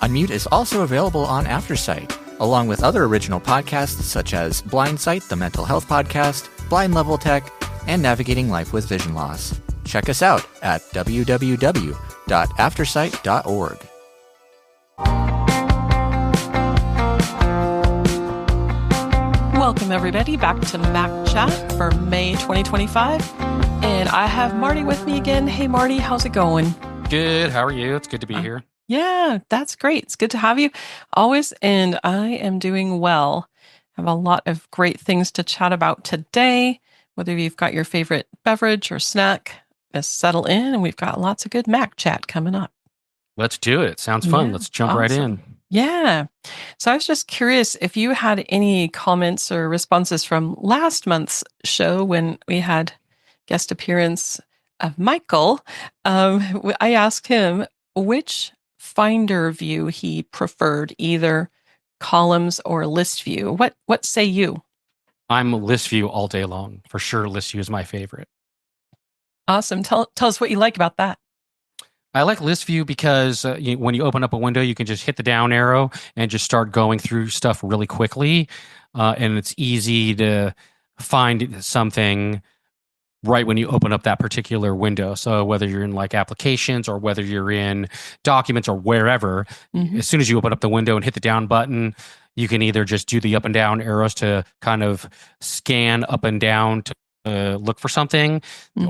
Unmute is also available on Aftersight, along with other original podcasts such as Blindsight, the mental health podcast, Blind Level Tech, and Navigating Life with Vision Loss. Check us out at www.aftersight.org. Welcome, everybody, back to Mac Chat for May 2025. And I have Marty with me again. Hey, Marty, how's it going? Good. How are you? It's good to be here. Yeah, that's great. It's good to have you always. And I am doing well. I have a lot of great things to chat about today. Whether you've got your favorite beverage or snack, just settle in, and we've got lots of good Mac Chat coming up. Let's do it. Sounds fun. Yeah, Let's jump right in. Yeah. So I was just curious if you had any comments or responses from last month's show when we had guest appearance of Michael. I asked him which Finder view he preferred, either columns or list view. What say you? I'm list view all day long. For sure, list view is my favorite. Awesome. Tell us what you like about that. I like list view because when you open up a window, you can just hit the down arrow and just start going through stuff really quickly. And it's easy to find something right when you open up that particular window. So whether you're in like applications or whether you're in documents or wherever, as soon as you open up the window and hit the down button, you can either just do the up and down arrows to kind of scan up and down to look for something,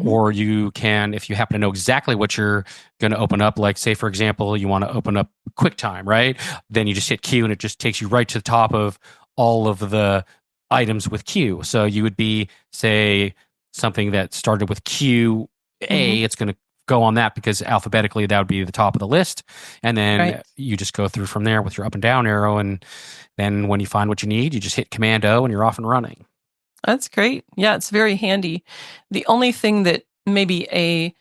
or you can, if you happen to know exactly what you're going to open up, like say, for example, you want to open up QuickTime, right? Then you just hit Q and it just takes you right to the top of all of the items with Q. So you would be, say, something that started with QA, it's going to go on that because alphabetically that would be the top of the list. And then you just go through from there with your up and down arrow. And then when you find what you need, you just hit Command O and you're off and running. That's great. Yeah, it's very handy. The only thing that maybe a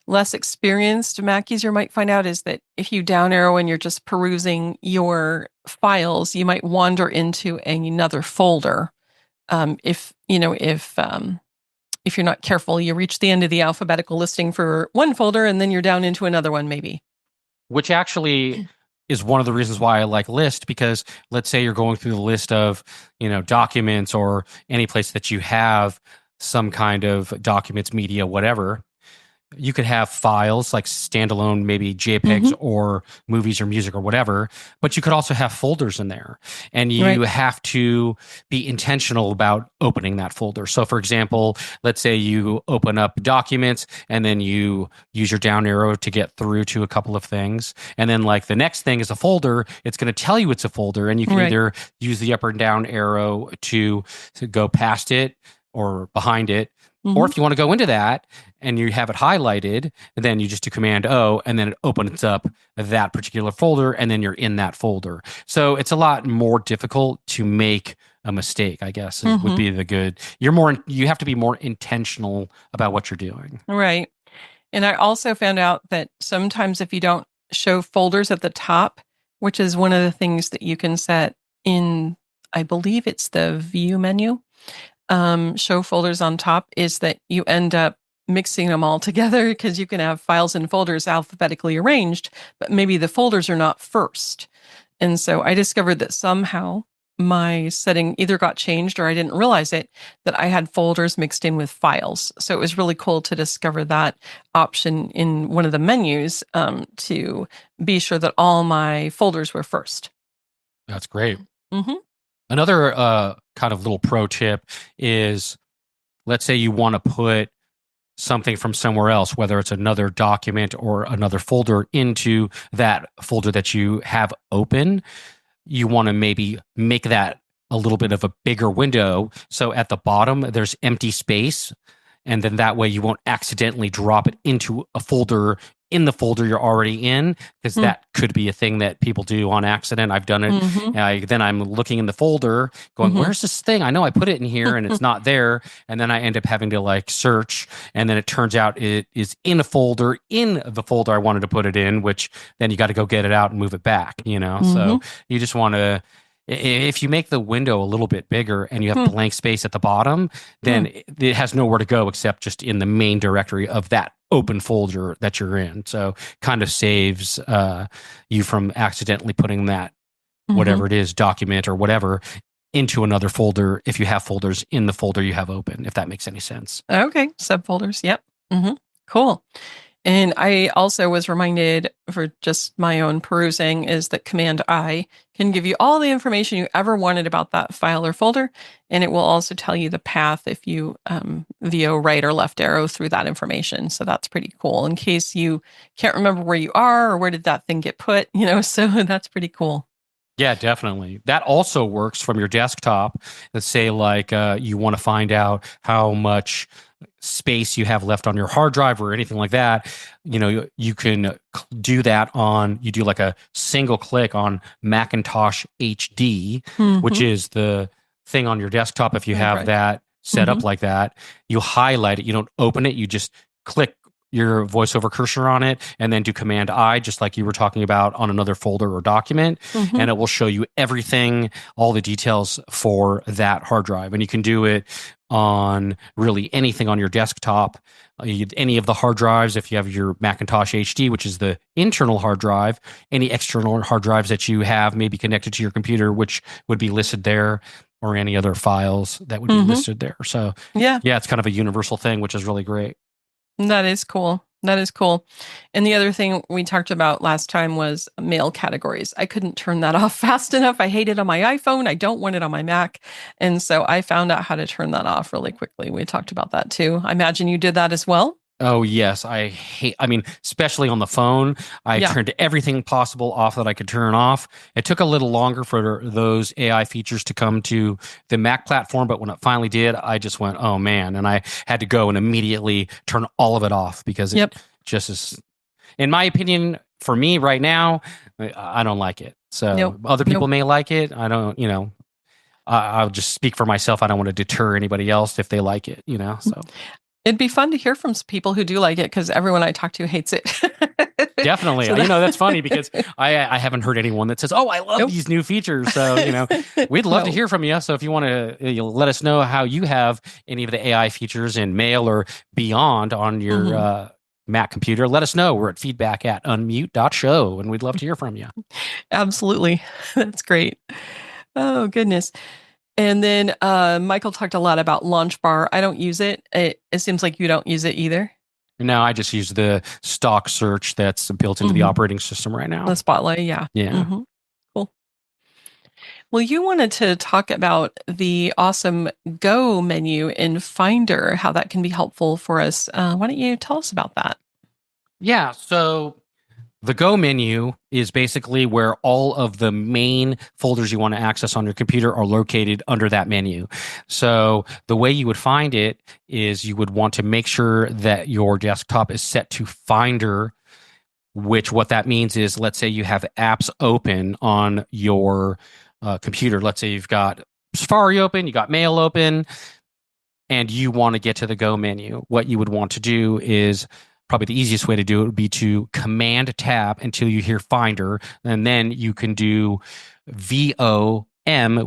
less experienced Mac user might find out is that if you down arrow and you're just perusing your files, you might wander into another folder. If you're not careful, you reach the end of the alphabetical listing for one folder and then you're down into another one, maybe. Which actually is one of the reasons why I like list, because let's say you're going through the list of, documents or any place that you have some kind of documents, media, whatever. You could have files like standalone, maybe JPEGs or movies or music or whatever, but you could also have folders in there, and you have to be intentional about opening that folder. So for example, let's say you open up documents and then you use your down arrow to get through to a couple of things. And then like the next thing is a folder. It's going to tell you it's a folder, and you can either use the up or down arrow to go past it or behind it. Or if you want to go into that and you have it highlighted, then you just do Command O and then it opens up that particular folder and then you're in that folder. So it's a lot more difficult to make a mistake, I guess, would be the good. You have to be more intentional about what you're doing. Right. And I also found out that sometimes if you don't show folders at the top, which is one of the things that you can set in, I believe it's the view menu, show folders on top, is that you end up mixing them all together because you can have files and folders alphabetically arranged, but maybe the folders are not first. And so I discovered that somehow my setting either got changed or I didn't realize it, that I had folders mixed in with files. So it was really cool to discover that option in one of the menus to be sure that all my folders were first. That's great. Another kind of little pro tip is, let's say you want to put something from somewhere else, whether it's another document or another folder, into that folder that you have open. You want to maybe make that a little bit of a bigger window. So at the bottom, there's empty space. And then that way you won't accidentally drop it into a folder in the folder you're already in, because that could be a thing that people do on accident. I've done it. Then I'm looking in the folder going, where's this thing? I know I put it in here and it's not there. And then I end up having to like search. And then it turns out it is in the folder I wanted to put it in, which then you got to go get it out and move it back, So you just want to If you make the window a little bit bigger and you have blank space at the bottom, then it has nowhere to go except just in the main directory of that open folder that you're in. So kind of saves you from accidentally putting that, whatever it is, document or whatever, into another folder if you have folders in the folder you have open, if that makes any sense. Okay. Subfolders. Yep. Cool. And I also was reminded, for just my own perusing, is that Command I can give you all the information you ever wanted about that file or folder. And it will also tell you the path if you VO right or left arrow through that information. So that's pretty cool in case you can't remember where you are or where did that thing get put, so that's pretty cool. Yeah, definitely. That also works from your desktop. Let's say like you want to find out how much space you have left on your hard drive or anything like that. You can do that you do like a single click on Macintosh HD, which is the thing on your desktop. If you have that set up like that, you highlight it. You don't open it. You just click your VoiceOver cursor on it and then do Command I, just like you were talking about on another folder or document. And it will show you everything, all the details for that hard drive. And you can do it on really anything on your desktop, any of the hard drives. If you have your Macintosh HD, which is the internal hard drive, any external hard drives that you have maybe connected to your computer, which would be listed there, or any other files that would be listed there. So yeah, it's kind of a universal thing, which is really great. That is cool. And the other thing we talked about last time was mail categories. I couldn't turn that off fast enough. I hate it on my iPhone. I don't want it on my Mac. And so I found out how to turn that off really quickly. We talked about that too. I imagine you did that as well. Oh, yes. Especially on the phone, I turned everything possible off that I could turn off. It took a little longer for those AI features to come to the Mac platform, but when it finally did, I just went, oh, man. And I had to go and immediately turn all of it off because it just is, in my opinion, for me right now, I don't like it. So other people may like it. I don't, I'll just speak for myself. I don't want to deter anybody else if they like it, so. It'd be fun to hear from people who do like it because everyone I talk to hates it. Definitely. So that's funny because I haven't heard anyone that says, oh, I love these new features. So, we'd love to hear from you. So if you want to let us know how you have any of the AI features in Mail or beyond on your Mac computer, let us know. We're at feedback@unmute.show and we'd love to hear from you. Absolutely. That's great. Oh, goodness. And then Michael talked a lot about Launch Bar. I don't use it. It seems like you don't use it either. No, I just use the stock search that's built into the operating system right now. The Spotlight, yeah. Cool. Well, you wanted to talk about the awesome Go menu in Finder, how that can be helpful for us. Why don't you tell us about that? Yeah, so the Go menu is basically where all of the main folders you want to access on your computer are located under that menu. So the way you would find it is you would want to make sure that your desktop is set to Finder, which what that means is, let's say you have apps open on your computer. Let's say you've got Safari open, you got Mail open, and you want to get to the Go menu. What you would want to do is, probably the easiest way to do it would be to Command Tab until you hear Finder, and then you can do VOM,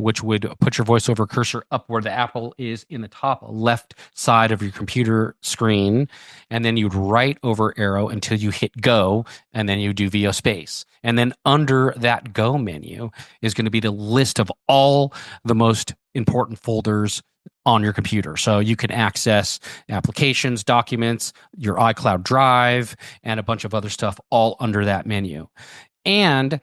which would put your VoiceOver cursor up where the apple is in the top left side of your computer screen, and then you'd right over arrow until you hit Go, and then you do VO space. And then under that Go menu is going to be the list of all the most important folders on your computer. So you can access applications, documents, your iCloud Drive, and a bunch of other stuff all under that menu. And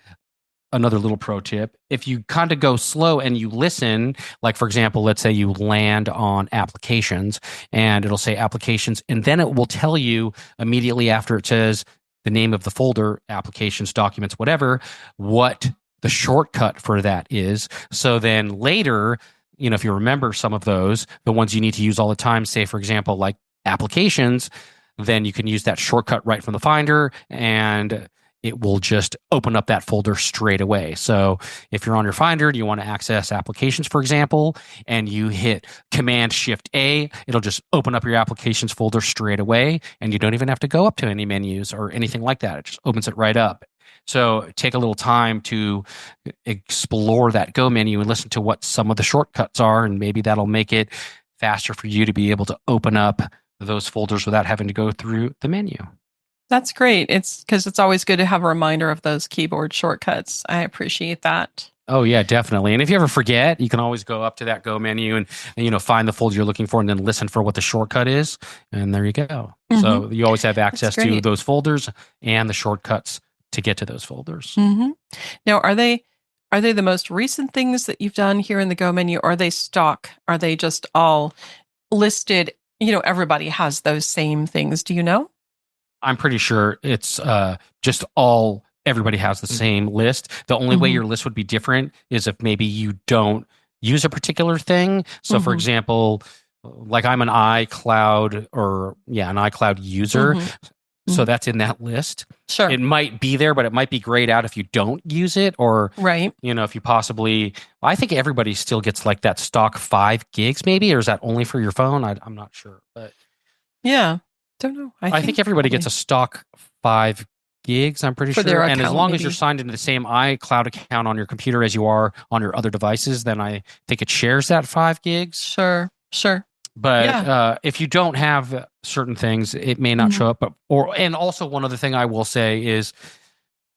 another little pro tip, if you kind of go slow and you listen, like for example, let's say you land on applications and it'll say applications, and then it will tell you immediately after it says the name of the folder, applications, documents, whatever, what the shortcut for that is. So then later, if you remember some of those, the ones you need to use all the time, say, for example, like applications, then you can use that shortcut right from the Finder and it will just open up that folder straight away. So if you're on your Finder and you want to access applications, for example, and you hit Command-Shift-A, it'll just open up your applications folder straight away, and you don't even have to go up to any menus or anything like that. It just opens it right up. So take a little time to explore that Go menu and listen to what some of the shortcuts are, and maybe that'll make it faster for you to be able to open up those folders without having to go through the menu. That's great. It's because it's always good to have a reminder of those keyboard shortcuts. I appreciate that. Oh yeah, definitely. And if you ever forget, you can always go up to that Go menu and find the folder you're looking for, and then listen for what the shortcut is, and there you go. Mm-hmm. So you always have access to those folders and the shortcuts to get to those folders. Mm-hmm. Now, are they the most recent things that you've done here in the Go menu? Or are they stock? Are they just all listed? Everybody has those same things. Do you know? I'm pretty sure it's just all. Everybody has the same list. The only way your list would be different is if maybe you don't use a particular thing. So, for example, like I'm an iCloud user. So that's in that list. Sure. It might be there, but it might be grayed out if you don't use it, or if you possibly. I think everybody still gets like that stock 5 gigs, maybe, or is that only for your phone? I'm not sure, but yeah, don't know. I think everybody gets a stock 5 gigs, I'm pretty sure. And as long as you're signed into the same iCloud account on your computer as you are on your other devices, then I think it shares that 5 gigs. Sure. But if you don't have certain things, it may not show up. And also one other thing I will say is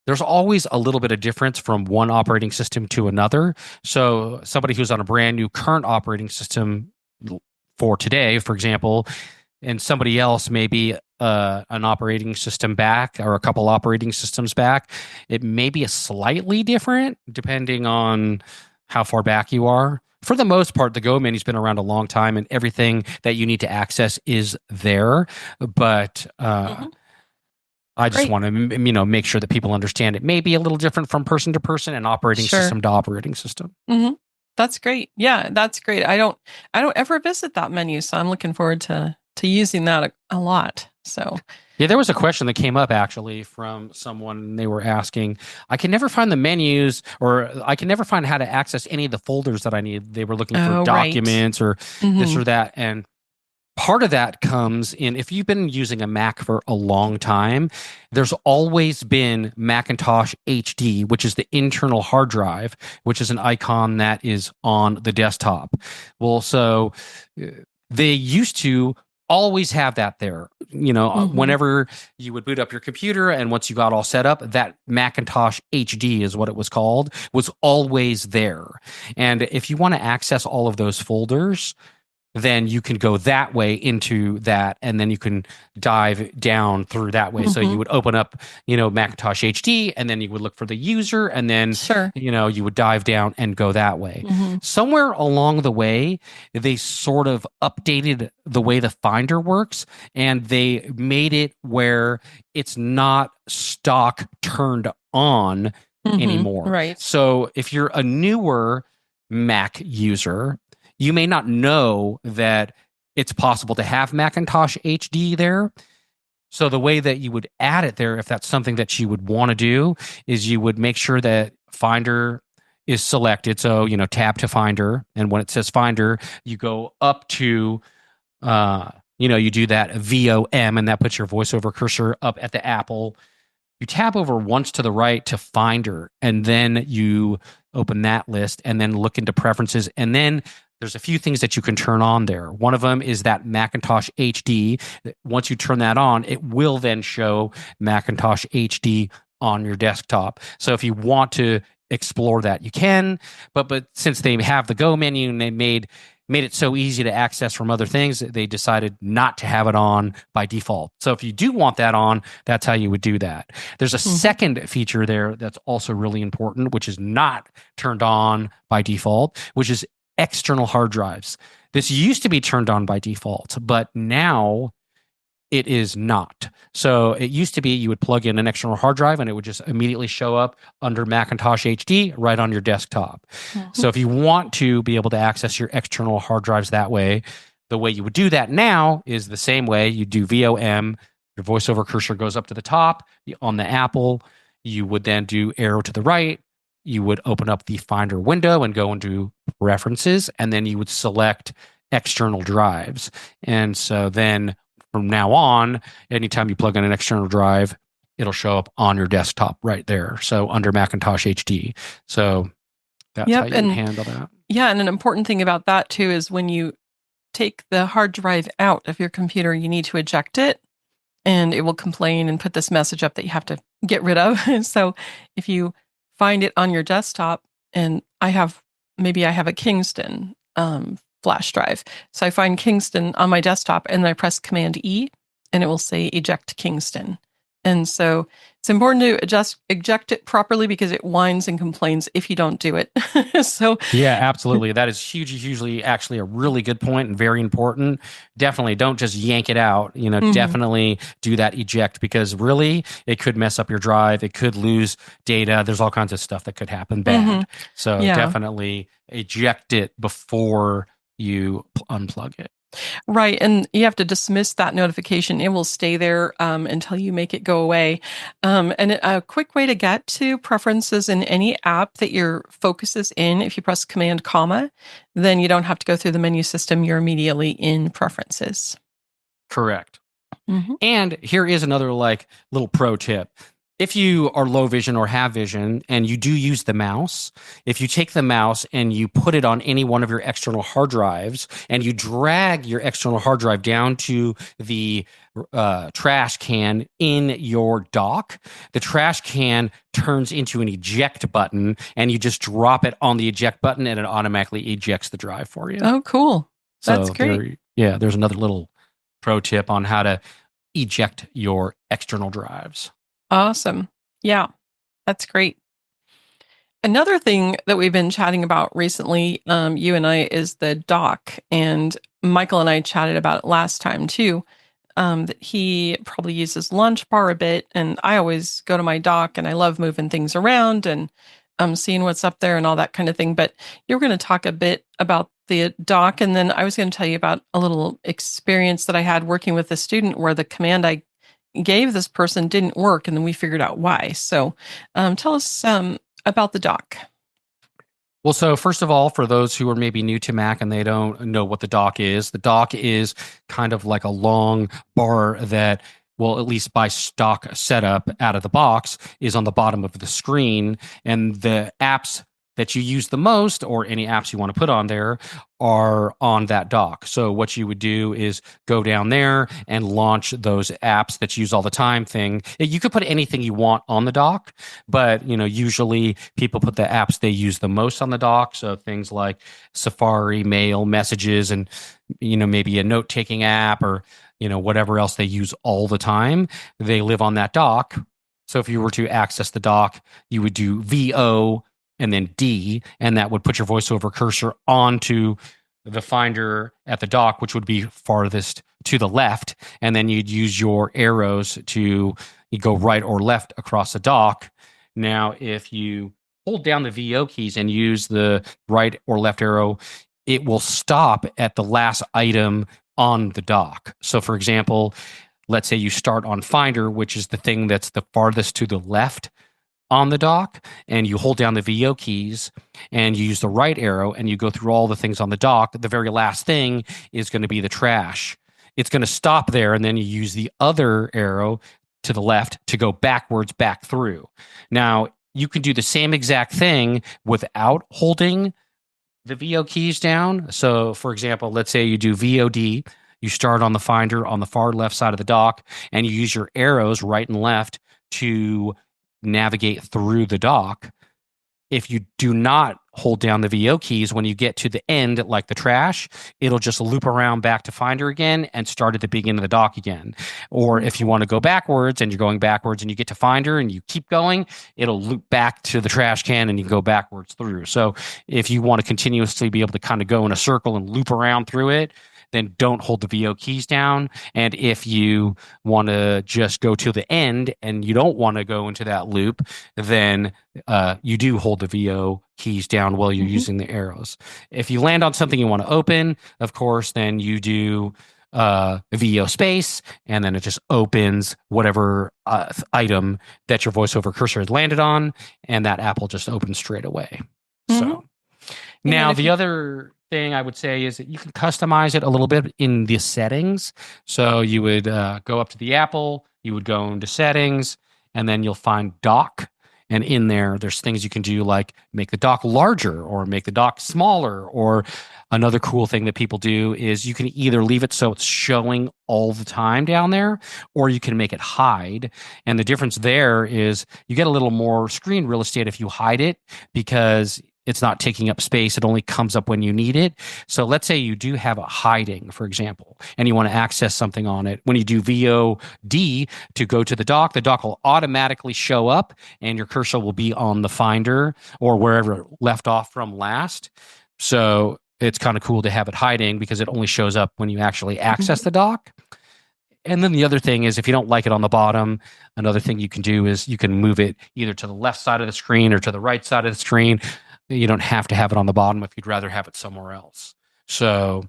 there's always a little bit of difference from one operating system to another. So somebody who's on a brand new current operating system for today, for example, and somebody else maybe an operating system back or a couple operating systems back, it may be a slightly different depending on how far back you are. For the most part, the Go menu's been around a long time, and everything that you need to access is there. But I just want to make sure that people understand it may be a little different from person to person and operating system to operating system. That's great. Yeah, that's great. I don't ever visit that menu, so I'm looking forward to using that a lot. So yeah, there was a question that came up actually from someone. They were asking, I can never find the menus, or I can never find how to access any of the folders that I need. They were looking for documents or this or that. And part of that comes in, if you've been using a Mac for a long time, there's always been Macintosh HD, which is the internal hard drive, which is an icon that is on the desktop. Well, so they used to always have that there. Whenever you would boot up your computer, and once you got all set up, that Macintosh HD is what it was called, was always there. And if you want to access all of those folders, then you can go that way into that, and then you can dive down through that way. So you would open up, Macintosh HD, and then you would look for the user, and then, you would dive down and go that way. Somewhere along the way, they sort of updated the way the Finder works, and they made it where it's not stock turned on anymore. Right. So if you're a newer Mac user, you may not know that it's possible to have Macintosh HD there. So the way that you would add it there, if that's something that you would want to do, is you would make sure that Finder is selected. So, tab to Finder. And when it says Finder, you go up to, you do that VOM, and that puts your VoiceOver cursor up at the Apple. You tab over once to the right to Finder, and then you open that list and then look into preferences. And then there's a few things that you can turn on there. One of them is that Macintosh HD. Once you turn that on, it will then show Macintosh HD on your desktop. So if you want to explore that, you can. But since they have the Go menu and they made it so easy to access from other things, they decided not to have it on by default. So if you do want that on, that's how you would do that. There's a second feature there that's also really important, which is not turned on by default, which is external hard drives. This used to be turned on by default, but now it is not. So it used to be you would plug in an external hard drive and it would just immediately show up under Macintosh HD right on your desktop. So if you want to be able to access your external hard drives that way, the way you would do that now is the same way. You do VOM, your VoiceOver cursor goes up to the top. On the Apple, you would then do arrow to the right. You would open up the Finder window and go into Preferences, and then you would select external drives. And so then from now on, anytime you plug in an external drive, it'll show up on your desktop right there. So under Macintosh HD. So that's how you handle that. Yeah, and an important thing about that too is when you take the hard drive out of your computer, you need to eject it, and it will complain and put this message up that you have to get rid of. So if you find it on your desktop, and I have a Kingston flash drive. So I find Kingston on my desktop, and then I press Command E, and it will say eject Kingston. And so it's important to eject it properly because it whines and complains if you don't do it. So yeah, absolutely. That is hugely actually a really good point and very important. Definitely don't just yank it out. Definitely do that eject, because really it could mess up your drive. It could lose data. There's all kinds of stuff that could happen bad. So definitely eject it before you unplug it. Right. And you have to dismiss that notification. It will stay there until you make it go away. And a quick way to get to preferences in any app that your focus is in, if you press Command comma, then you don't have to go through the menu system. You're immediately in preferences. Correct. And here is another little pro tip. If you are low vision or have vision and you do use the mouse, if you take the mouse and you put it on any one of your external hard drives and you drag your external hard drive down to the trash can in your dock, the trash can turns into an eject button, and you just drop it on the eject button and it automatically ejects the drive for you. Oh, cool. That's great. There's another little pro tip on how to eject your external drives. Awesome. Yeah, that's great. Another thing that we've been chatting about recently, you and I, is the dock. And Michael and I chatted about it last time too, that he probably uses Launch Bar a bit. And I always go to my dock and I love moving things around and seeing what's up there and all that kind of thing. But you're going to talk a bit about the dock. And then I was going to tell you about a little experience that I had working with a student where the command I gave this person didn't work, and then we figured out why. So tell us about the dock. Well, so first of all, for those who are maybe new to Mac and they don't know what the dock is kind of like a long bar that, well, at least by stock setup out of the box, is on the bottom of the screen, and the apps that you use the most, or any apps you want to put on there, are on that dock. So what you would do is go down there and launch those apps that you use all the time thing. You could put anything you want on the dock, but usually people put the apps they use the most on the dock. So things like Safari, Mail, Messages, and maybe a note-taking app, or whatever else they use all the time, they live on that dock. So if you were to access the dock, you would do VO and then D, and that would put your VoiceOver cursor onto the Finder at the dock, which would be farthest to the left, and then you'd use your arrows to go right or left across the dock. Now, if you hold down the VO keys and use the right or left arrow, it will stop at the last item on the dock. So, for example, let's say you start on Finder, which is the thing that's the farthest to the left on the dock, and you hold down the VO keys and you use the right arrow and you go through all the things on the dock. The very last thing is going to be the trash. It's going to stop there, and then you use the other arrow to the left to go backwards back through. Now, you can do the same exact thing without holding the VO keys down. So, for example, let's say you do VOD. You start on the Finder on the far left side of the dock, and you use your arrows right and left to navigate through the dock. If you do not hold down the VO keys, when you get to the end, like the trash, it'll just loop around back to Finder again and start at the beginning of the dock again. Or if you want to go backwards and you're going backwards and you get to Finder and you keep going, it'll loop back to the trash can and you can go backwards through. So if you want to continuously be able to kind of go in a circle and loop around through it, then don't hold the VO keys down. And if you want to just go to the end and you don't want to go into that loop, then you do hold the VO keys down while you're using the arrows. If you land on something you want to open, of course, then you do VO space, and then it just opens whatever item that your VoiceOver cursor has landed on, and that app will just open straight away. So now the other thing I would say is that you can customize it a little bit in the settings. So you would go up to the Apple, you would go into settings, and then you'll find dock. And in there's things you can do like make the dock larger or make the dock smaller. Or another cool thing that people do is you can either leave it so it's showing all the time down there, or you can make it hide. And the difference there is you get a little more screen real estate if you hide it, because it's not taking up space. It only comes up when you need it. So let's say you do have a hiding, for example, and you want to access something on it. When you do VOD to go to the dock will automatically show up and your cursor will be on the Finder or wherever it left off from last. So it's kind of cool to have it hiding because it only shows up when you actually access the dock. And then the other thing is, if you don't like it on the bottom, another thing you can do is you can move it either to the left side of the screen or to the right side of the screen. You don't have to have it on the bottom if you'd rather have it somewhere else. So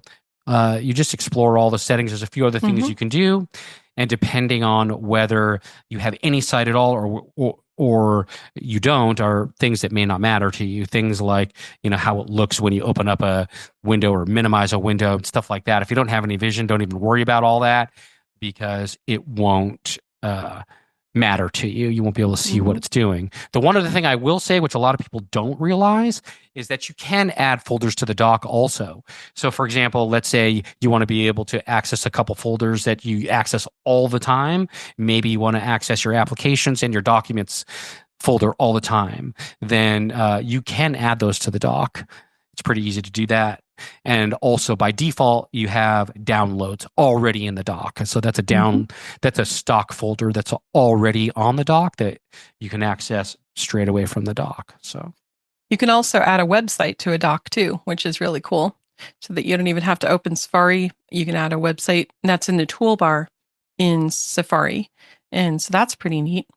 you just explore all the settings. There's a few other things you can do. And depending on whether you have any site at all or you don't, are things that may not matter to you. Things like, how it looks when you open up a window or minimize a window and stuff like that. If you don't have any vision, don't even worry about all that, because it won't matter to you. You won't be able to see what it's doing. The one other thing I will say, which a lot of people don't realize, is that you can add folders to the dock also. So for example, let's say you want to be able to access a couple folders that you access all the time. Maybe you want to access your applications and your documents folder all the time. Then you can add those to the dock. It's pretty easy to do that. And also by default, you have downloads already in the dock. So that's that's a stock folder that's already on the dock that you can access straight away from the dock. So you can also add a website to a dock too, which is really cool. So that you don't even have to open Safari. You can add a website, and that's in the toolbar in Safari. And so that's pretty neat.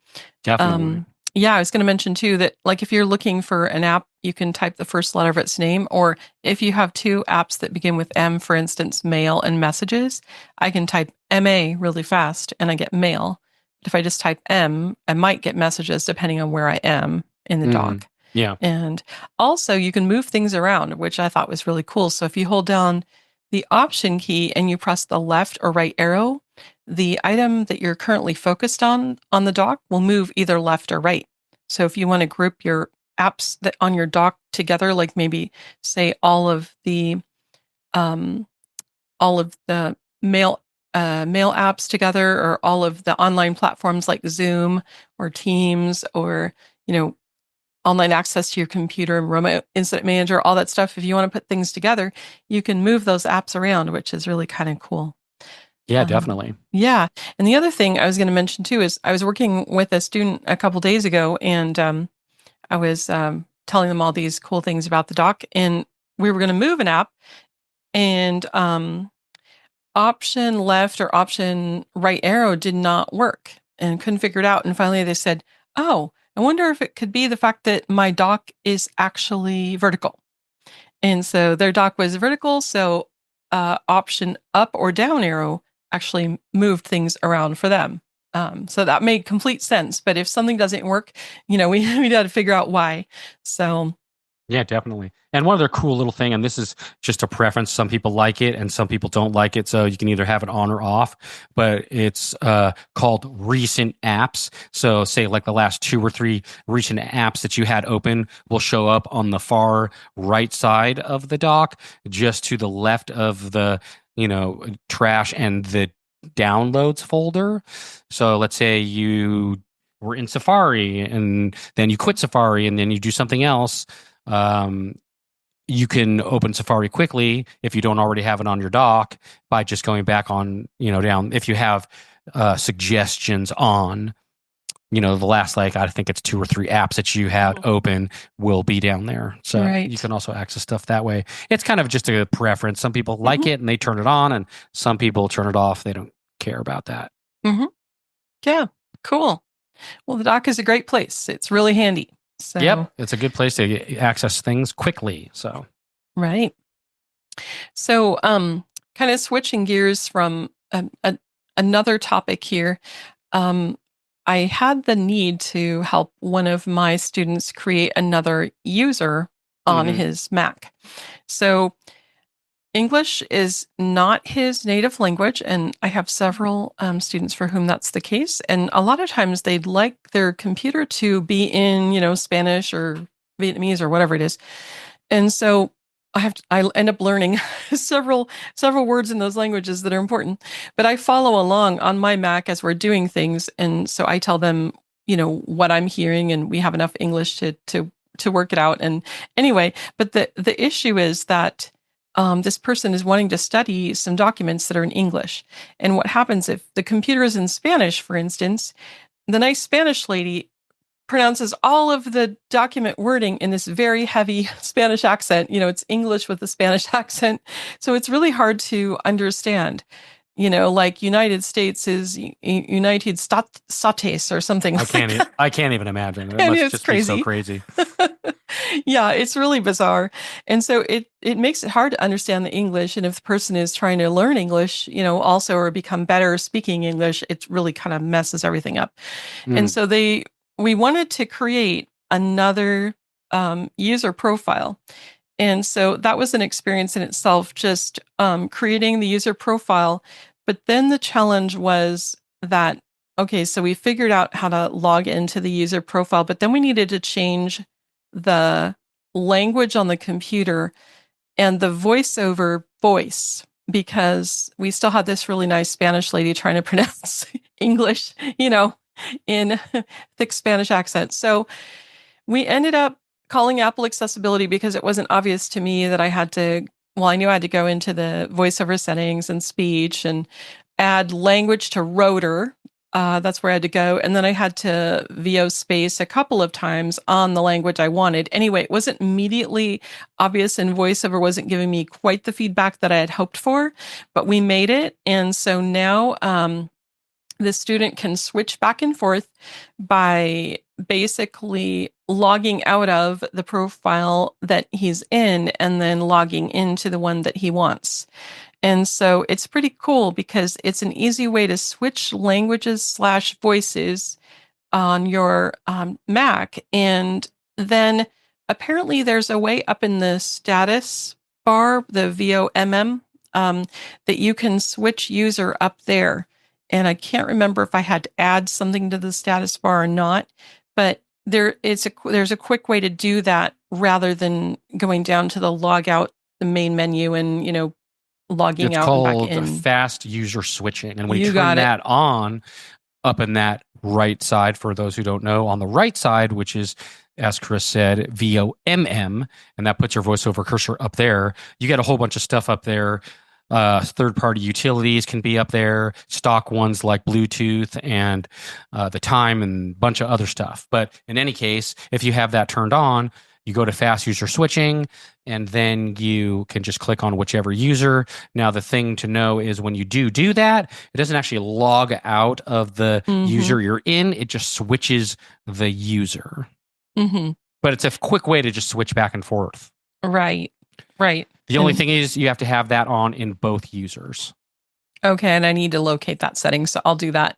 Definitely. Yeah, I was going to mention too that, like, if you're looking for an app, you can type the first letter of its name. Or if you have two apps that begin with M, for instance, mail and messages, I can type MA really fast and I get mail. But if I just type M, I might get messages depending on where I am in the dock. Yeah. And also you can move things around, which I thought was really cool. So if you hold down the Option key and you press the left or right arrow, the item that you're currently focused on the dock will move either left or right. So if you want to group your apps that on your dock together, like maybe say all of the mail apps together, or all of the online platforms like Zoom or Teams, or online access to your computer and remote incident manager, all that stuff. If you want to put things together, you can move those apps around, which is really kind of cool. Yeah, definitely. Yeah. And the other thing I was going to mention too is I was working with a student a couple days ago, and I was telling them all these cool things about the dock, and we were going to move an app, and Option left or Option right arrow did not work and couldn't figure it out. And finally they said, "Oh, I wonder if it could be the fact that my dock is actually vertical." And so their dock was vertical, so Option up or down arrow actually moved things around for them. So that made complete sense. But if something doesn't work, we got to figure out why. So yeah, definitely. And one other cool little thing, and this is just a preference. Some people like it and some people don't like it. So you can either have it on or off, but it's called recent apps. So say like the last 2 or 3 recent apps that you had open will show up on the far right side of the dock, just to the left of the, trash and the downloads folder. So let's say you were in Safari and then you quit Safari and then you do something else. You can open Safari quickly if you don't already have it on your dock by just going back on, down. If you have suggestions on, the last, I think it's 2 or 3 apps that you had open will be down there. So you can also access stuff that way. It's kind of just a preference. Some people like it and they turn it on, and some people turn it off. They don't care about that. Yeah, cool. Well, the dock is a great place. It's really handy. So, yep, it's a good place to access things quickly. So, right. So, kind of switching gears from another topic here. I had the need to help one of my students create another user on his Mac. So, English is not his native language, and I have several students for whom that's the case. And a lot of times they'd like their computer to be in, Spanish or Vietnamese or whatever it is. And so I end up learning several words in those languages that are important. But I follow along on my Mac as we're doing things, and so I tell them, what I'm hearing, and we have enough English to work it out. And anyway, but the issue is that this person is wanting to study some documents that are in English. And what happens if the computer is in Spanish, for instance, the nice Spanish lady pronounces all of the document wording in this very heavy Spanish accent. It's English with a Spanish accent. So it's really hard to understand. Like United States is United States or something. I can't even imagine. It And must it's just crazy. be so crazy. Yeah, it's really bizarre. And so it makes it hard to understand the English. And if the person is trying to learn English, also or become better speaking English, it really kind of messes everything up. And so we wanted to create another user profile. And so that was an experience in itself, just creating the user profile. But then the challenge was that, okay, so we figured out how to log into the user profile, but then we needed to change the language on the computer and the VoiceOver voice, because we still had this really nice Spanish lady trying to pronounce English, in thick Spanish accent. So we ended up calling Apple Accessibility because it wasn't obvious to me that I knew I had to go into the VoiceOver settings and speech and add language to rotor. That's where I had to go. And then I had to VO space a couple of times on the language I wanted. Anyway, it wasn't immediately obvious, and VoiceOver wasn't giving me quite the feedback that I had hoped for, but we made it. And so now the student can switch back and forth by basically logging out of the profile that he's in and then logging into the one that he wants. And so it's pretty cool because it's an easy way to switch languages / voices on your Mac. And then apparently there's a way up in the status bar, the VOMM, that you can switch user up there. And I can't remember if I had to add something to the status bar or not, but there's a quick way to do that rather than going down to the log out, the main menu, and logging out and back in. It's called fast user switching, and when you You turn got it. that on, up in that right side, for those who don't know, on the right side, which is, as Chris said, VOMM, and that puts your VoiceOver cursor up there. You get a whole bunch of stuff up there. Third-party utilities can be up there, stock ones like Bluetooth and the time and a bunch of other stuff. But in any case, if you have that turned on, you go to fast user switching, and then you can just click on whichever user. Now, the thing to know is when you do that, it doesn't actually log out of the user you're in. It just switches the user. Mm-hmm. But it's a quick way to just switch back and forth. Right. The only thing is you have to have that on in both users. Okay, and I need to locate that setting, so I'll do that.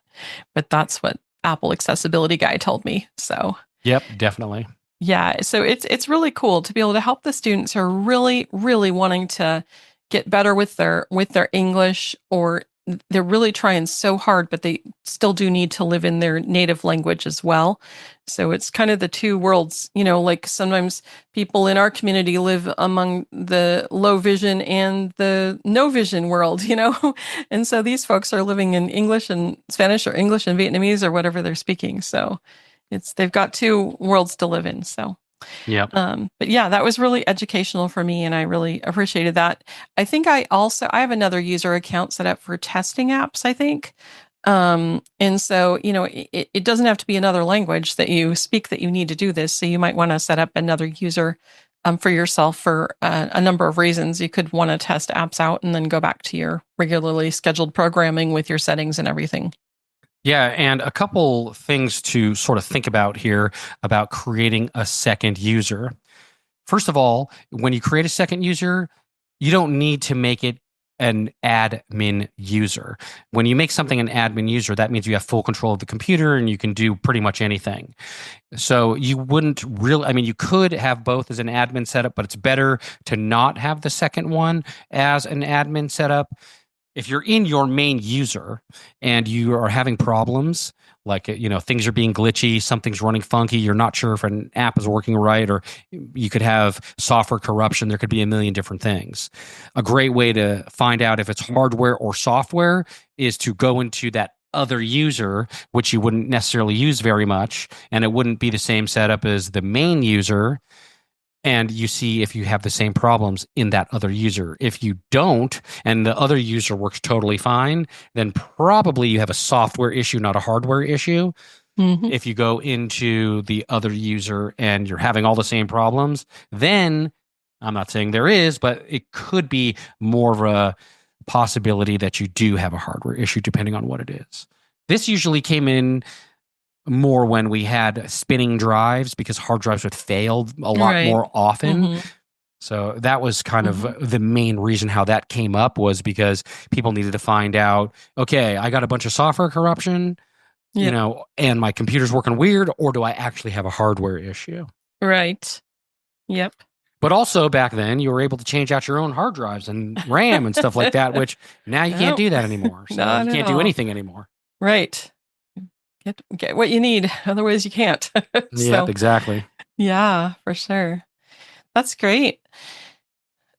But that's what Apple Accessibility Guy told me. So Yep, definitely. yeah, so it's really cool to be able to help the students who are really, really wanting to get better with their English, or they're really trying so hard, but they still do need to live in their native language as well. So it's kind of the two worlds, like sometimes people in our community live among the low vision and the no vision world, and so these folks are living in English and Spanish, or English and Vietnamese, or whatever they're speaking. So they've got two worlds to live in. So yeah. But yeah, that was really educational for me, and I really appreciated that. I think I have another user account set up for testing apps, I think. And so, it doesn't have to be another language that you speak that you need to do this. So you might want to set up another user for yourself for a number of reasons. You could want to test apps out and then go back to your regularly scheduled programming with your settings and everything. Yeah, and a couple things to sort of think about here about creating a second user. First of all, when you create a second user, you don't need to make it an admin user. When you make something an admin user, that means you have full control of the computer and you can do pretty much anything. So you wouldn't really, I mean, you could have both as an admin setup, but it's better to not have the second one as an admin setup. If you're in your main user and you are having problems, like, things are being glitchy, something's running funky, you're not sure if an app is working right, or you could have software corruption, there could be a million different things. A great way to find out if it's hardware or software is to go into that other user, which you wouldn't necessarily use very much, and it wouldn't be the same setup as the main user, and you see if you have the same problems in that other user. If you don't, and the other user works totally fine, then probably you have a software issue, not a hardware issue. Mm-hmm. If you go into the other user and you're having all the same problems, then I'm not saying there is, but it could be more of a possibility that you do have a hardware issue depending on what it is. This usually came in more when we had spinning drives because hard drives would fail a lot more often. Mm-hmm. So that was kind of the main reason how that came up, was because people needed to find out, okay, I got a bunch of software corruption, and my computer's working weird, or do I actually have a hardware issue? Right. Yep. But also back then you were able to change out your own hard drives and RAM and stuff like that, which now you can't do that anymore. So you can't do anything anymore. Right. Get what you need. Otherwise you can't. Yep, exactly. Yeah, for sure. That's great.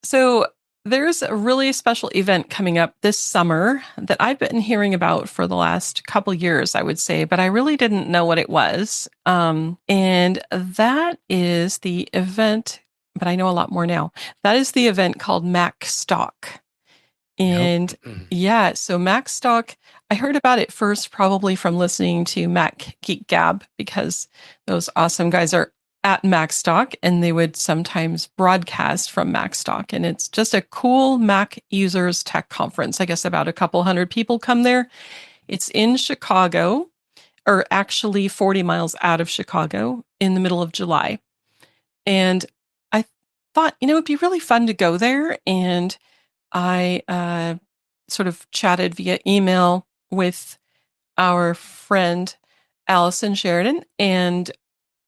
So there's a really special event coming up this summer that I've been hearing about for the last couple years, I would say, but I really didn't know what it was. And that is the event, but I know a lot more now. That is the event called MacStock. And so MacStock, I heard about it first probably from listening to Mac Geek Gab, because those awesome guys are at MacStock and they would sometimes broadcast from MacStock. And it's just a cool Mac users tech conference. I guess about a couple hundred people come there. It's in Chicago, or actually 40 miles out of Chicago, in the middle of July. And I thought, it'd be really fun to go there. And I sort of chatted via email with our friend Allison Sheridan, and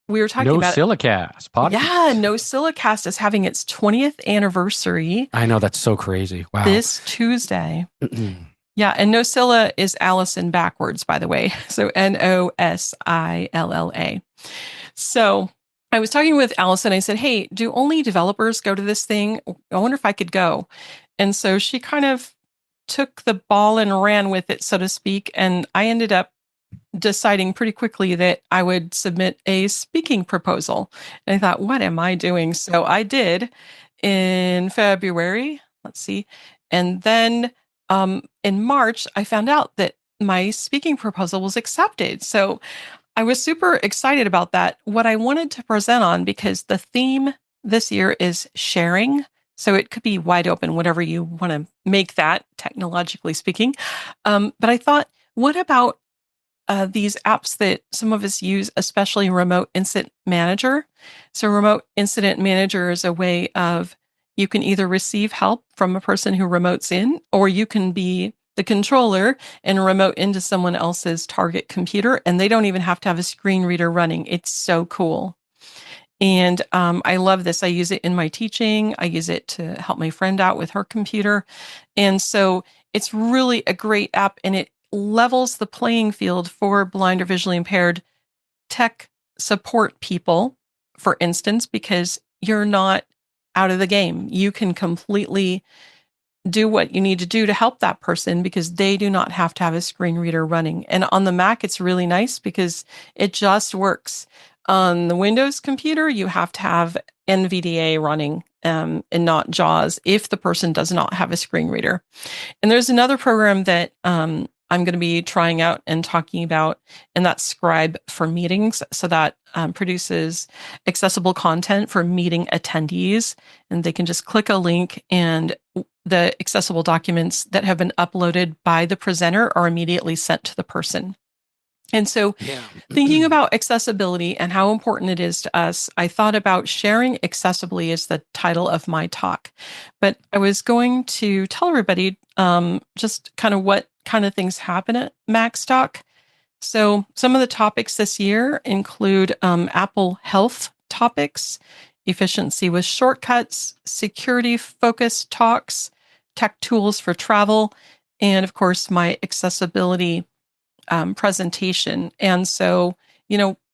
we were talking about Silicast podcast. Yeah, No Silicast is having its 20th anniversary. I know, that's so crazy. Wow. This Tuesday. Yeah, and Nosilla is Allison backwards, by the way. So Nosilla. So I was talking with Allison. I said, hey, do only developers go to this thing? I wonder if I could go. And so she kind of took the ball and ran with it, so to speak. And I ended up deciding pretty quickly that I would submit a speaking proposal. And I thought, what am I doing? So I did in February. Let's see. And then in March, I found out that my speaking proposal was accepted. So I was super excited about that. What I wanted to present on, because the theme this year is sharing. So it could be wide open, whatever you want to make that, technologically speaking. But I thought, what about these apps that some of us use, especially Remote Incident Manager? So Remote Incident Manager is a way of, you can either receive help from a person who remotes in, or you can be the controller and remote into someone else's target computer, and they don't even have to have a screen reader running. It's so cool. And I love this. I use it in my teaching. I use it to help my friend out with her computer. And so it's really a great app, and it levels the playing field for blind or visually impaired tech support people, for instance, because you're not out of the game. You can completely do what you need to do to help that person, because they do not have to have a screen reader running. And on the Mac, it's really nice because it just works. On the Windows computer, you have to have NVDA running and not JAWS if the person does not have a screen reader. And there's another program that I'm going to be trying out and talking about, and that's Scribe for meetings. So that produces accessible content for meeting attendees, and they can just click a link, and the accessible documents that have been uploaded by the presenter are immediately sent to the person. And so Yeah. thinking about accessibility and how important it is to us, I thought about sharing accessibly as the title of my talk. But I was going to tell everybody just kind of what kind of things happen at MacStock. So some of the topics this year include Apple Health topics, efficiency with shortcuts, security-focused talks, tech tools for travel, and of course, my accessibility presentation. And so,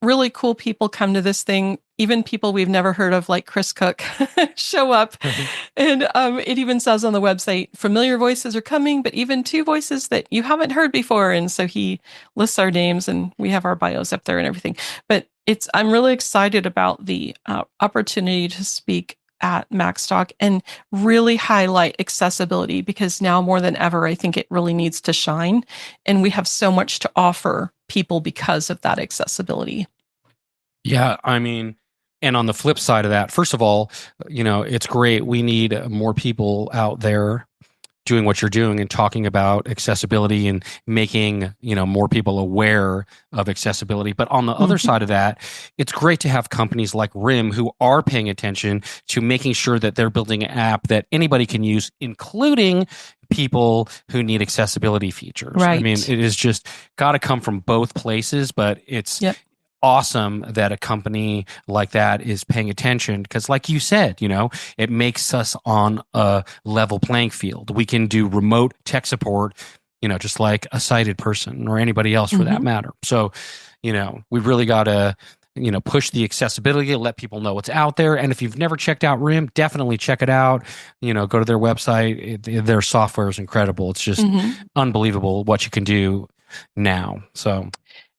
really cool people come to this thing. Even people we've never heard of, like Chris Cook, show up. And it even says on the website, familiar voices are coming, but even 2 voices that you haven't heard before. And so he lists our names and we have our bios up there and everything. But I'm really excited about the opportunity to speak at MacStock and really highlight accessibility, because now more than ever, I think it really needs to shine. And we have so much to offer people because of that accessibility. Yeah, I mean, and on the flip side of that, first of all, it's great. We need more people out there doing what you're doing and talking about accessibility and making, more people aware of accessibility. But on the other side of that, it's great to have companies like RIM who are paying attention to making sure that they're building an app that anybody can use, including people who need accessibility features. Right. I mean, it is just got to come from both places, but it's awesome that a company like that is paying attention, because like you said, it makes us on a level playing field. We can do remote tech support, just like a sighted person or anybody else for that matter. So, we really got to, push the accessibility, let people know what's out there. And if you've never checked out RIM, definitely check it out. Go to their website. Their software is incredible. It's just unbelievable what you can do now. So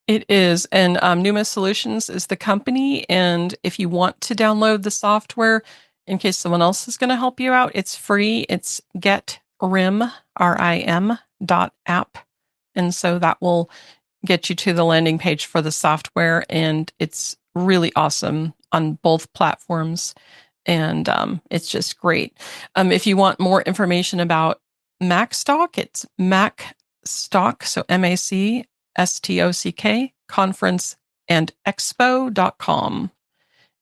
it is. And Numa Solutions is the company. And if you want to download the software, in case someone else is going to help you out, it's free. It's getrim, RIM.app. And so that will get you to the landing page for the software. And it's really awesome on both platforms. And it's just great. If you want more information about MacStock, it's MacStock, so MacStock, conference and expo.com.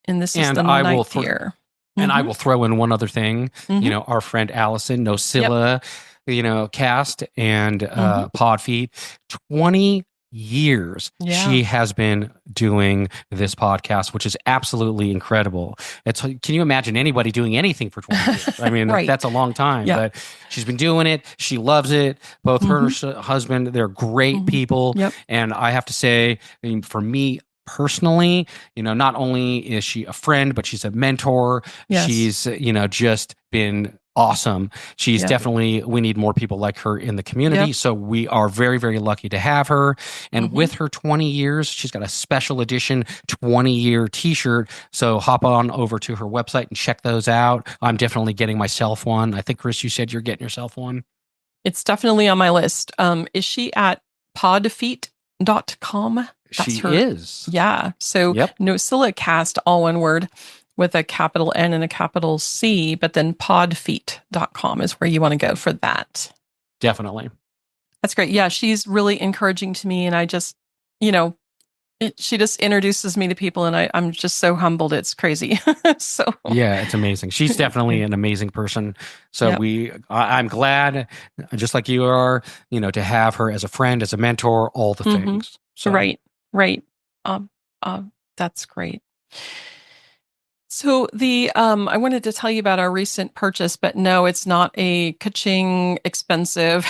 And this is the 9th year. And I will throw in one other thing. Our friend Allison, Nocilla, Cast and Podfeed, 20 years she has been doing this podcast, which is absolutely incredible. Can you imagine anybody doing anything for 20 years? I mean, that's a long time, but she's been doing it. She loves it. Both her and her husband, they're great people. And I have to say, for me personally, not only is she a friend, but she's a mentor. She's, just been awesome. She's definitely, we need more people like her in the community. So we are very, very lucky to have her. And with her 20 years, she's got a special edition 20-year t-shirt. So hop on over to her website and check those out. I'm definitely getting myself one. I think, Chris, you said you're getting yourself one. It's definitely on my list. Is she at podfeet.com? She is. Yeah. So Nocilla Cast, all one word, with a capital N and a capital C, but then podfeet.com is where you want to go for that. Definitely. That's great. Yeah, she's really encouraging to me. And I just, she just introduces me to people, and I'm just so humbled. It's crazy. So yeah, it's amazing. She's definitely an amazing person. So I'm glad, just like you are, to have her as a friend, as a mentor, all the things. So. Right. That's great. So I wanted to tell you about our recent purchase, but no, it's not a ka-ching expensive.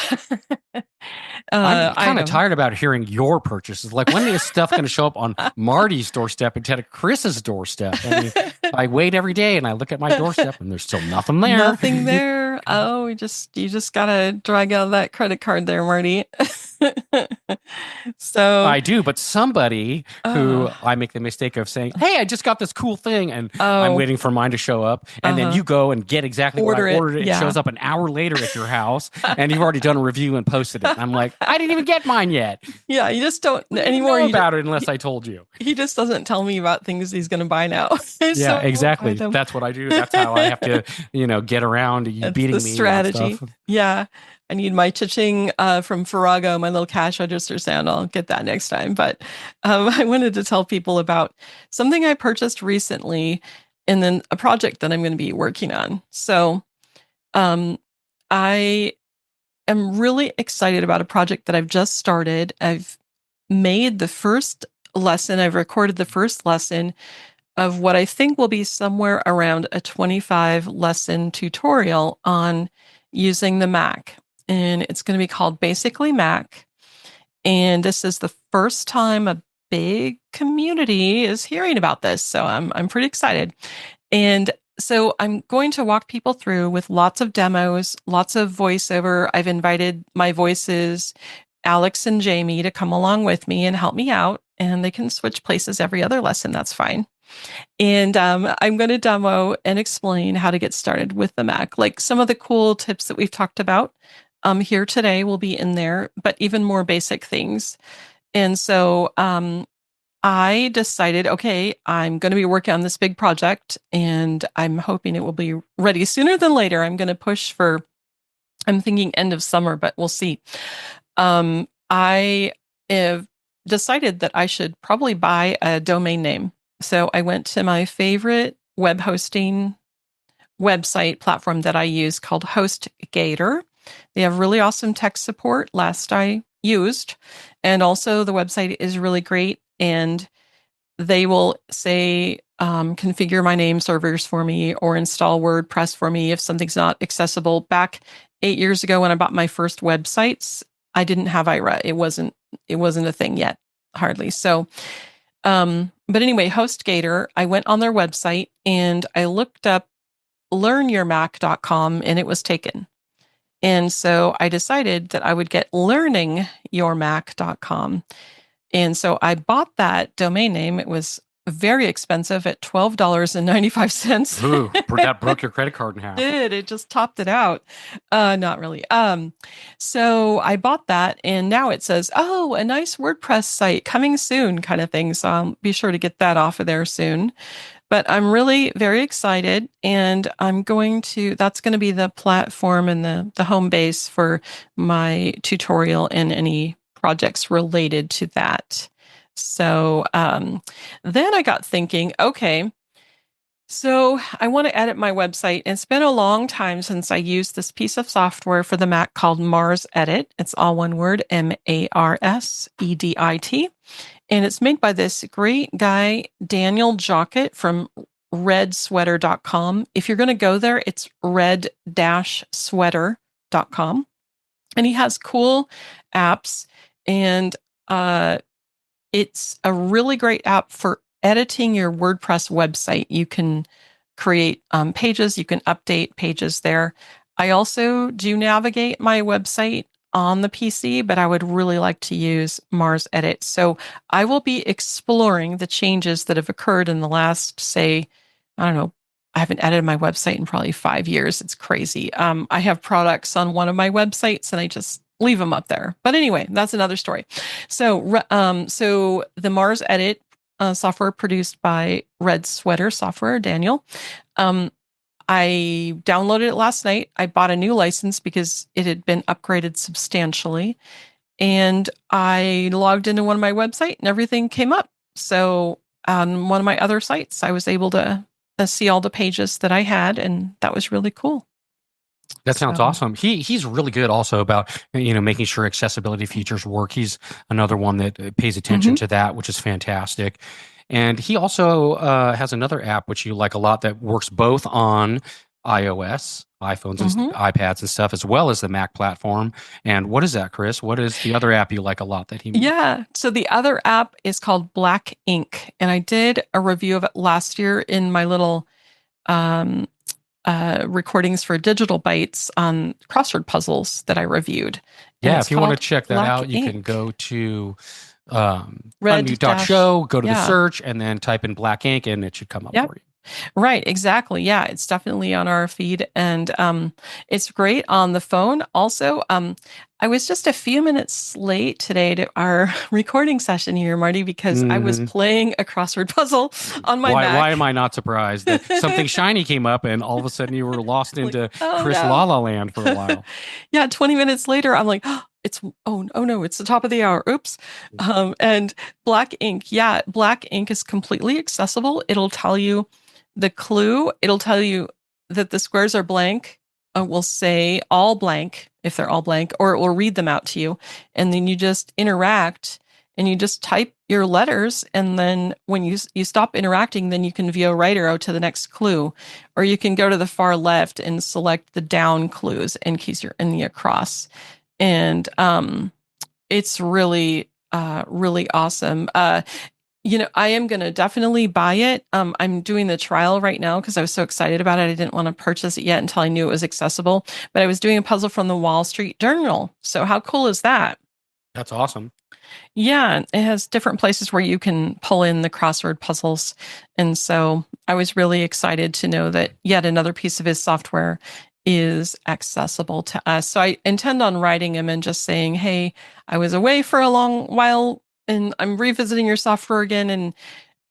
I'm kind of tired about hearing your purchases. Like, when is stuff going to show up on Marty's doorstep instead of Chris's doorstep? I mean, I wait every day and I look at my doorstep and there's still nothing there. Nothing there. Oh, you just gotta drag out that credit card there, Marty. So I do, but somebody who I make the mistake of saying, "Hey, I just got this cool thing," and I'm waiting for mine to show up, and then you go and get exactly what I ordered. It shows up an hour later at your house, and you've already done a review and posted it. And I'm like, I didn't even get mine yet. Yeah, you just don't anymore know about it unless I told you. He just doesn't tell me about things he's going to buy now. Yeah, exactly. That's what I do. That's how I have to, get around being beating the me strategy. on stuff. Yeah. I need my cha-ching from Farrago, my little cash register sound. I'll get that next time. But I wanted to tell people about something I purchased recently and then a project that I'm going to be working on. So I am really excited about a project that I've just started. I've made the first lesson. I've recorded the first lesson of what I think will be somewhere around a 25 lesson tutorial on using the Mac. And it's going to be called Basically Mac. And this is the first time a big community is hearing about this. So I'm pretty excited. And so I'm going to walk people through with lots of demos, lots of voiceover. I've invited my voices, Alex and Jamie, to come along with me and help me out. And they can switch places every other lesson. That's fine. And I'm going to demo and explain how to get started with the Mac. Like some of the cool tips that we've talked about here today will be in there, but even more basic things. And so I decided, okay, I'm going to be working on this big project and I'm hoping it will be ready sooner than later. I'm going to push for, I'm thinking end of summer, but we'll see. I have decided that I should probably buy a domain name. So I went to my favorite web hosting website platform that I use called HostGator. They have really awesome tech support last I used. And also the website is really great. And they will say, configure my name servers for me or install WordPress for me if something's not accessible. Back 8 years ago when I bought my first websites, I didn't have IRA. It wasn't a thing yet, hardly. So, but anyway, HostGator, I went on their website and I looked up learnyourmac.com and it was taken. And so I decided that I would get learningyourmac.com. And so I bought that domain name. It was very expensive at $12.95. Ooh, that broke your credit card in half. It just topped it out. Not really. So I bought that and now it says, oh, a nice WordPress site coming soon kind of thing. So I'll be sure to get that off of there soon. But I'm really very excited and that's going to be the platform and the home base for my tutorial and any projects related to that. So then I got thinking, okay, so I want to edit my website. It's been a long time since I used this piece of software for the Mac called MarsEdit. It's all one word, MarsEdit. And it's made by this great guy, Daniel Jockett from redsweater.com. If you're going to go there, it's red-sweater.com. And he has cool apps. And it's a really great app for editing your WordPress website. You can create pages, you can update pages there. I also do navigate my website on the PC, but I would really like to use MarsEdit. So I will be exploring the changes that have occurred in the last, say, I don't know, I haven't edited my website in probably 5 years. It's crazy. I have products on one of my websites and I just leave them up there. But anyway, that's another story. So the MarsEdit software produced by Red Sweater Software, Daniel. I downloaded it last night. I bought a new license because it had been upgraded substantially. And I logged into one of my websites and everything came up. So on one of my other sites, I was able to see all the pages that I had, and that was really cool. That sounds awesome. He's really good also about, making sure accessibility features work. He's another one that pays attention to that, which is fantastic. And he also has another app which you like a lot that works both on iOS, iPhones, and iPads and stuff, as well as the Mac platform. And what is that, Chris? What is the other app you like a lot that he made? Yeah. So the other app is called Black Ink. And I did a review of it last year in my little recordings for Digital Bytes on crossword puzzles that I reviewed. Yeah, if you want to check that out, you can go to unmute.show, go to the search, and then type in Black Ink, and it should come up for you. Right, exactly. Yeah, it's definitely on our feed, and it's great on the phone. Also, I was just a few minutes late today to our recording session here, Marty, because I was playing a crossword puzzle on my Mac. Why am I not surprised that something shiny came up and all of a sudden you were lost into Chris La La Land for a while? Yeah, 20 minutes later, I'm like, oh no, it's the top of the hour. Oops. And Black Ink. Yeah, Black Ink is completely accessible. It'll tell you the clue. It'll tell you that the squares are blank. Will say all blank if they're all blank, or it will read them out to you. And then you just interact and you just type your letters. And then when you stop interacting, then you can VO right arrow to the next clue, or you can go to the far left and select the down clues in case you're in the across. And it's really, really awesome. I am going to definitely buy it. I'm doing the trial right now because I was so excited about it. I didn't want to purchase it yet until I knew it was accessible. But I was doing a puzzle from the Wall Street Journal. So how cool is that? That's awesome. Yeah, it has different places where you can pull in the crossword puzzles. And so I was really excited to know that yet another piece of his software is accessible to us. So I intend on writing him and just saying, hey, I was away for a long while and I'm revisiting your software again. And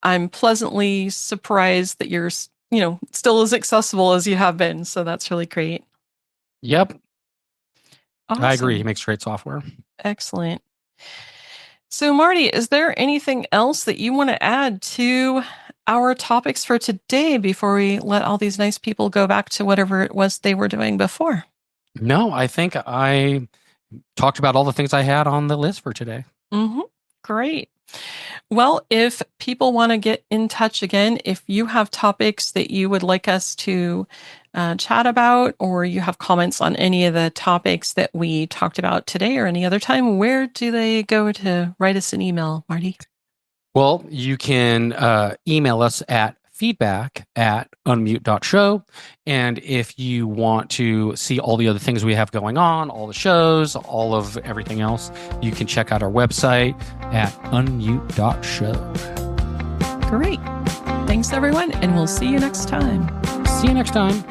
I'm pleasantly surprised that you're, still as accessible as you have been. So that's really great. Yep. Awesome. I agree. He makes great software. Excellent. So Marty, is there anything else that you want to add to our topics for today before we let all these nice people go back to whatever it was they were doing before? No, I think I talked about all the things I had on the list for today. Mm-hmm. Great. Well, if people want to get in touch again, if you have topics that you would like us to chat about, or you have comments on any of the topics that we talked about today or any other time, where do they go to write us an email, Marty? Well, you can email us at feedback@unmute.show. And if you want to see all the other things we have going on, all the shows, all of everything else, you can check out our website at unmute.show. Great. Thanks, everyone, and we'll see you next time. See you next time.